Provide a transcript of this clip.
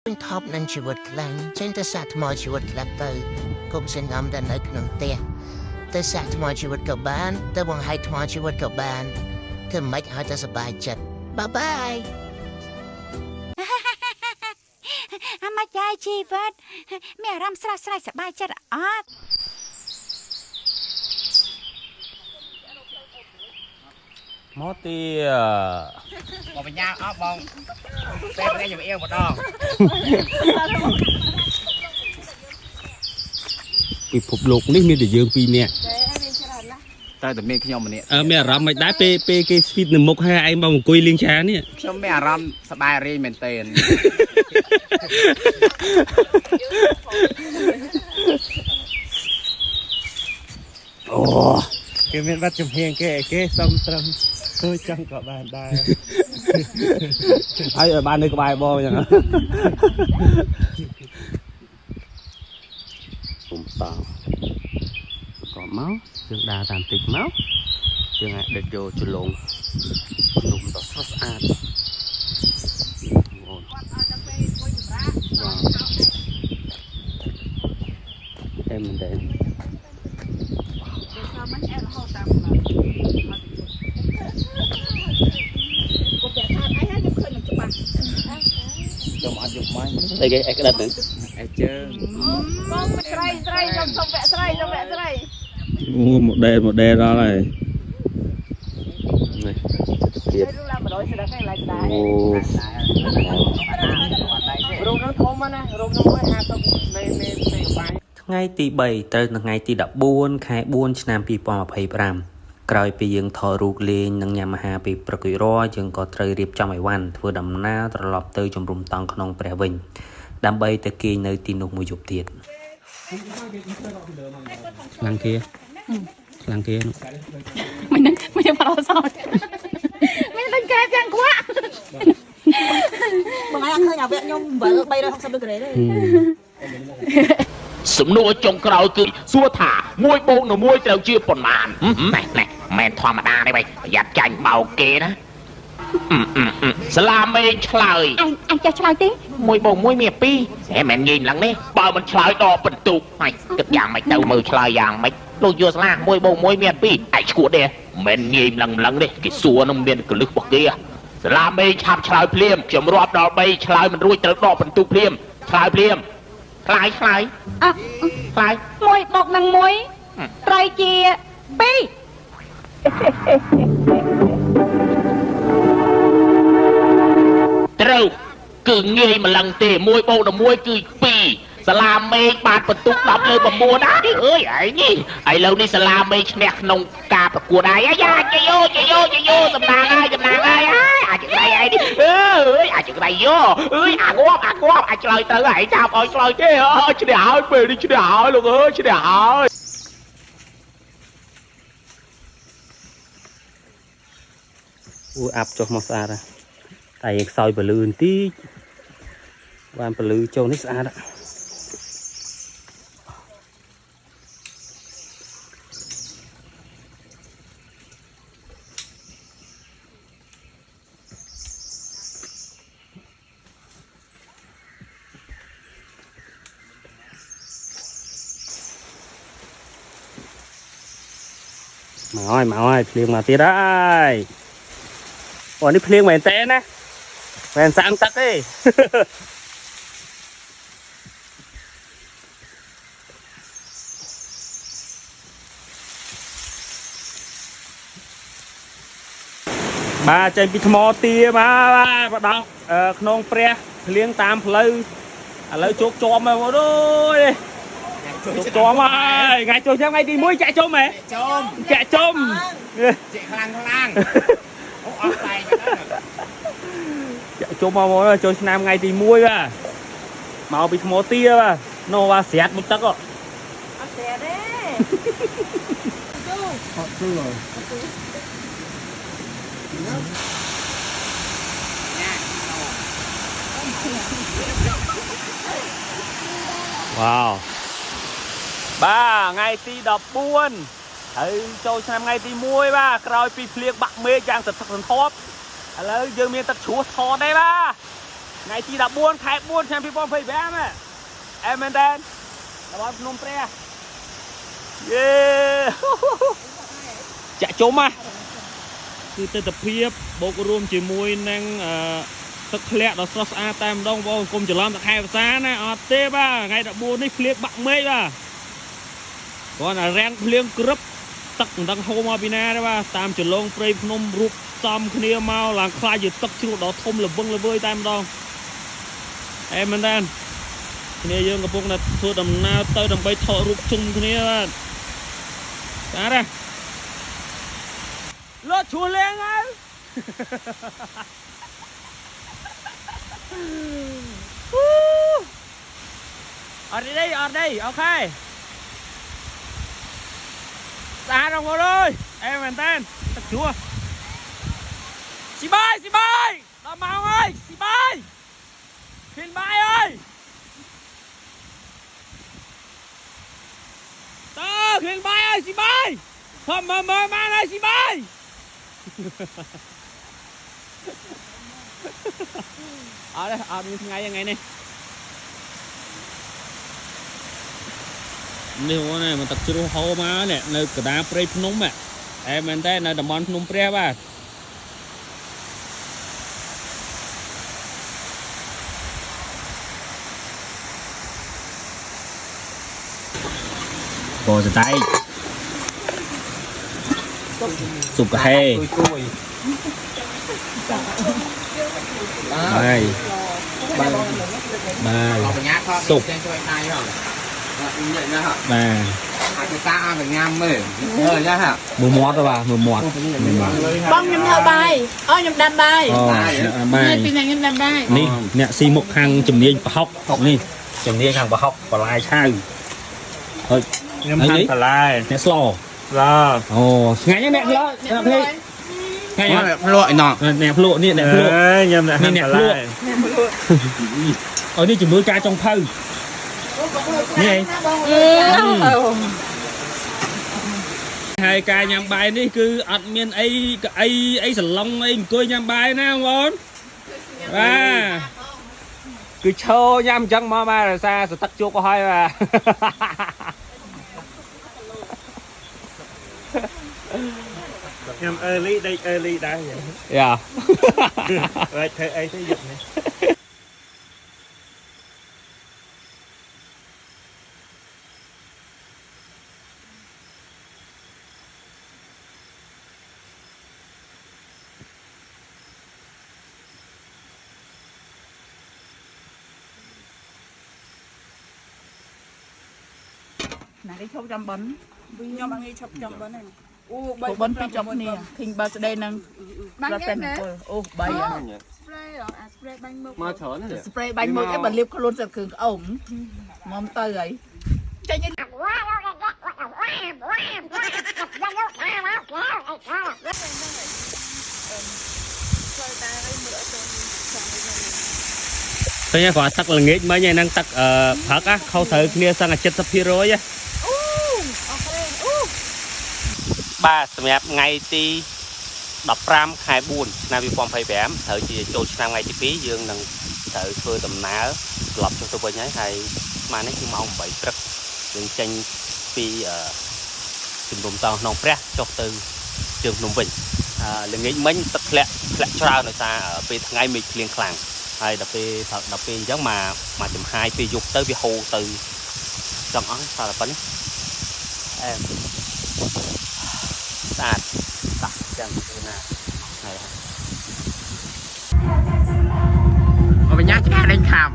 ថប់នឹងជីវិតខ្លាំងចេញទៅសាកថ្មជីវិតខ្លះទៅគុំសង្ងំដែលនៅក្នុងផ្ទះទៅសាកថ្មជីវិតក៏បានទៅបង្ហាញថ្មជីវិតក៏បានធ្វើមិនឲ្យតែសប្បាយចិត្តបាយបាយអាម៉ាចាយជីវិតមានអារម្មណ៍ស្រស់ស្រាយសប្បាយចិត្តអត់មកទីបងបញ្ញាអត់បងតែនេះខ្ញុំអៀវម្ដងពិភពលោកនេះមានតែយើងពីរនាក់តែតែមានខ្ញុំម្នាក់មានអារម្មណ៍មិនដែរពេលគេស្វីតនៅមុខហើយឯងមកអង្គុយលេងឆានេះខ្ញុំមានអារម្មណ៍សប្បាយរីមែនទែនអូគេមានបាត់ចំហៀងគេសំត្រឹមធ្វើចឹងក៏បានដែរហើយបាននៅក្បែរបងចឹងពុំតោក៏មកយើងដើរតាមតិចមកយើងអាចដឹកយកជលងភ្នំដ៏ស្រស់ស្អាតអូនតែមិនដែរខ្ញុំអត់យកមកតែគេក្តិតហ្នឹងអែជើងបងស្រីខ្ញុំសុំវគ្គស្រីអូម៉ូដែលដល់ហើយនេះទៀតអូរូបនោះធំណារូបនោះ150នៃបាយថ្ងៃទី3ត្រូវនៅថ្ងៃទី14ខែ4ឆ្នាំ2025ក្រោយពីយើងថតរូបលេងនិងញ៉ាំអាហារពីព្រឹករួចរាល់យើងក៏ត្រូវរៀបចំអីវ៉ាន់ធ្វើដំណើរត្រឡប់ទៅជំរុំតង់ក្នុងព្រះវិញដើម្បីទៅគេងនៅទីនោះមួយយប់ទៀតខ្លាំងគេមិនប្រសោតមិនដឹងកែទាំងខ្វាក់បងឯងឃើញអាវគ្គខ្ញុំ7 360ដឺក្រេទេសំណួរចុងក្រោយគឺសួរថា1 បូកនឹង1ត្រូវជាប៉ុន្មានណែមិនធម្មតាទេបៃប្រយ័ត្នចាញ់បោកគេណាសាឡាមេឆ្លើយអញចេះឆ្លើយទេ1 បូក 1 មាន2ហេមិនងាយឡើងនេះបើមិនឆ្លើយដកបន្ទុកហើយគិតយ៉ាងម៉េចទៅមើលឆ្លើយយ៉ាងម៉េចលោកយល់ស្លា1 បូក 1 មាន2ឯងឈួតទេមិនងាយឡើងនេះគេសួរនឹងមានកលឹះរបស់គេសាឡាមេឆាប់ឆ្លើយភ្លាមខ្ញុំរាប់ដល់3ឆ្លើយមិនរួចត្រូវដកបន្ទុកភ្លាមឆ្លើយភ្លាមឆ្លើយ1 បូកនឹង1ត្រូវជា2ត្រូវគឺងាយម្លឹងទេ1 បូកនឹង1គឺ2សាឡាមេបានបន្ទុក10លើ9ណាអើយឯងនេះឥឡូវនេះសាឡាមេឈ្នះក្នុងការប្រកួតហើយយ៉ាជយោសំណាងហើយអាចក្រៃឯងនេះអើយអាចក្រៃយោអើយអាងាប់អាចឆ្លើយទៅឯងចាប់ឲ្យឆ្លើយទេឈ្នះហើយពេលនេះឈ្នះហើយលោកអើយឈ្នះហើយអូអាប់ចុះមកស្អាតតែយើងខ្សោយពលឺបន្តិចបានពលឺចូលនេះស្អាតមកហើយភ្លៀងមកទៀតហើយអូនេះភ្លៀងមែនតើណាមែនសាំងទឹកទេបាទចេញពីថ្មទាបាទបដោះក្នុងព្រះភ្លៀងតាមផ្លូវឥឡូវជោគជាប់ហើយបងអើយជោគជាប់ហើយថ្ងៃចូលចាំថ្ងៃទី1ចាក់ជុំហ៎ចាក់ជុំជាខ្លាំងអូអត់តែចាក់ជុំមកចូលឆ្នាំថ្ងៃទី1បាទមកពីថ្មទាបាទនោះបាទស្រាត់មុខទឹកអត់ស្រាត់ទេអត់ធ្វើវ៉ាវបាទថ្ងៃទី14 ហើយចូលឆ្នាំថ្ងៃទី1បាទក្រោយពីភ្លៀងបាក់មេឃយ៉ាងសន្ធឹកសន្ធាប់ឥឡូវយើងមានទឹកជ្រោះថតទេបាទ ngày chi đã buôn khai buôn xem people phải vẽ mà em men đen là bọn nôm tre yeah chạy trốn màคือទិដ្ឋភាពបូករួមជាមួយនឹងទឹកធ្លាក់ដ៏ស្រស់ស្អាតតែម្ដងបងកុំច្រឡំទឹកខែភាសាណាអត់ទេបាទថ្ងៃ14នេះភ្លៀងបាក់មេឃបាទគាត់តែរាំងភ្លៀងក្រឹបទឹកមិនដឹងហូរមកពីណាទេបាទតាមចលងព្រៃភ្នំរូបសំគ្នាមកឡើងខ្លាចជាទឹកជ្រោះដ៏ធំល្វឹងល្វើយតែម្ដងអេមែនតើគ្នាយើងកំពុងតែធ្វើដំណើរទៅដើម្បីថតរូបជុំគ្នាបាទស្អាតណាលើឈួរលេងហើយអត់đâyអូខេស្អាតបងប្អូនអើយអេមែនតើទឹកជ្រោះស៊ីបាយដល់ម៉ោងហើយស៊ីបាយឃើញបាយអើយតើឃើញបាយអើយស៊ីបាយធំមើលបានហើយស៊ីបាយអត់ទេអត់មានថ្ងៃហ្នឹងនេះអូនមកទឹកជ្រោះហូរមកនេះនៅកណ្ដាលព្រៃភ្នំអែមែនតើនៅតំបន់ភ្នំព្រះបាទបោសតៃស៊ុបកាហេបាយស៊ុបបាទអាចតាឲ្យញ៉ាំមើលចាហ่ะមើលមាត់ទៅបាទមើលមាត់បងខ្ញុំធ្វើបាយអូខ្ញុំដាំបាយបាយពីខ្ញុំដាំបាយនេះអ្នកស៊ីមុខខាងជំនាញប្រហុកនេះជំនាញខាងប្រហុកបន្លែឆៅហើយខ្ញុំខាងបន្លែអ្នកស្លអូឆ្ងាញ់ណាស់អ្នកស្លអ្នកភ្លេចថ្ងៃនេះភ្លក់ឯណោះអ្នកភ្លក់នេះអ្នកភ្លក់ខ្ញុំអ្នកភ្លក់អូនេះជំនួយការចុងភៅនេះហើយការញ៉ាំបាយនេះគឺអត់មានអីសឡុងអីអង្គុយញ៉ាំបាយណាបងប្អូនបាទគឺឈរញ៉ាំអញ្ចឹងមកបាទដោយសារសទឹកជោគក៏ហើយបាទញ៉ាំ early ដេក early ដែរយ៉ាហើយធ្វើអីទៅយប់នេះណាគេឈប់ចាំបិណ្ឌខ្ញុំអត់ងាយឈប់ចាំបិណ្ឌទេអូ3បិណ្ឌពីរចប់គ្នា King birthday នឹងដល់តែអូ3អា spray អា spray បាញ់មុខមកច្រើន spray បាញ់មុខឯងបើលាបខ្លួនសិតគ្រឿងក្អមមកទៅហើយចេញឃើញគាត់ទឹកល្ងាចមិញឯហ្នឹងទឹកផឹកខុសត្រូវគ្នាសឹងតែ 70% បាទសម្រាប់ថ្ងៃទី15 ខែ 4 ឆ្នាំ 2025ត្រូវជាចូលឆ្នាំថ្ងៃទី2យើងនឹងត្រូវធ្វើដំណើរត្រឡប់ចុះទៅវិញហើយស្មាននេះគឺម៉ោង 8 ព្រឹកយើងចេញពីជំរំតោក្នុងព្រះចុះទៅជើងភ្នំវិញល្ងាចមិញទឹកធ្លាក់ច្រើនដោយសារពេលថ្ងៃមេឃភ្លៀងខ្លាំងហើយដល់ពេលអញ្ចឹងមកចំហាយពេលយប់ទៅវាហូរទៅចង់អស់តែប៉ុណ្្នេះអែមស្អាតដាក់ចឹងទៅណាហើយអបញ្ញាឆ្កាលេងខាំ